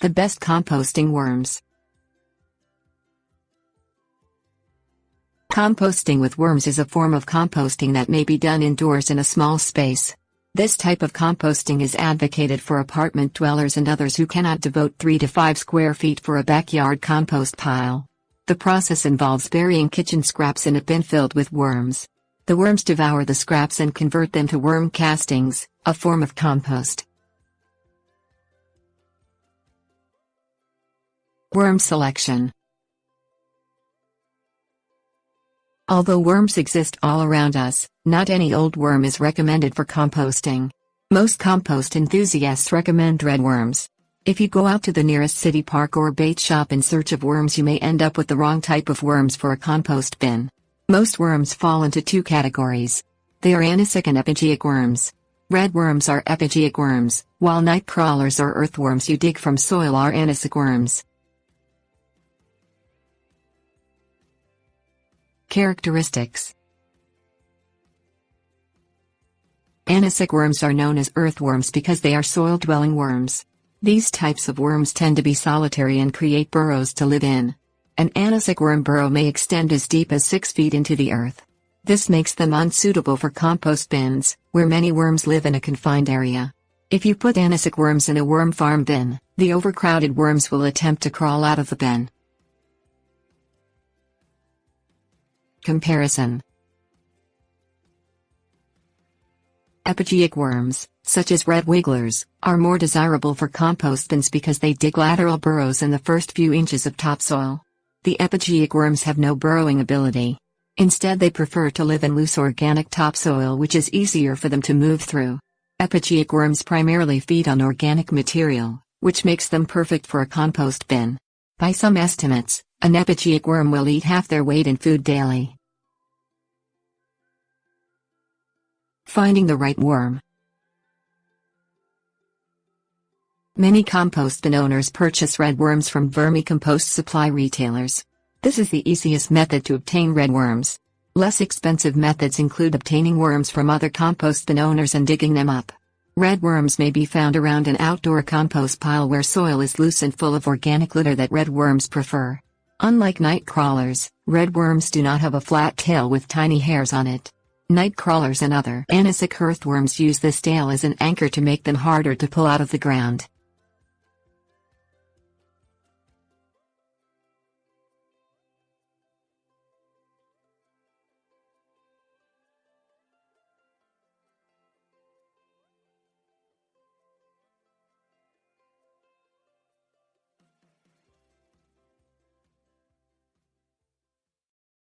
The best composting worms. Composting with worms is a form of composting that may be done indoors in a small space. This type of composting is advocated for apartment dwellers and others who cannot devote 3 to 5 square feet for a backyard compost pile. The process involves burying kitchen scraps in a bin filled with worms. The worms devour the scraps and convert them to worm castings, a form of compost. Worm selection. Although worms exist all around us, not any old worm is recommended for composting. Most compost enthusiasts recommend red worms. If you go out to the nearest city park or bait shop in search of worms, you may end up with the wrong type of worms for a compost bin. Most worms fall into 2 categories. They are anisec and epigeic worms. Red worms are epigeic worms, while night crawlers or earthworms you dig from soil are anisec worms. Characteristics. Anisec worms are known as earthworms because they are soil-dwelling worms. These types of worms tend to be solitary and create burrows to live in. An anisec worm burrow may extend as deep as 6 feet into the earth. This makes them unsuitable for compost bins, where many worms live in a confined area. If you put anisec worms in a worm farm bin, the overcrowded worms will attempt to crawl out of the bin. Comparison. Epigeic worms, such as red wigglers, are more desirable for compost bins because they dig lateral burrows in the first few inches of topsoil. The epigeic worms have no burrowing ability. Instead, they prefer to live in loose organic topsoil, which is easier for them to move through. Epigeic worms primarily feed on organic material, which makes them perfect for a compost bin. By some estimates, an epigeic worm will eat half their weight in food daily. Finding the right worm. Many compost bin owners purchase red worms from vermicompost supply retailers. This is the easiest method to obtain red worms. Less expensive methods include obtaining worms from other compost bin owners and digging them up. Red worms may be found around an outdoor compost pile where soil is loose and full of organic litter that red worms prefer. Unlike night crawlers, red worms do not have a flat tail with tiny hairs on it. Night crawlers and other anisec earthworms use this tail as an anchor to make them harder to pull out of the ground.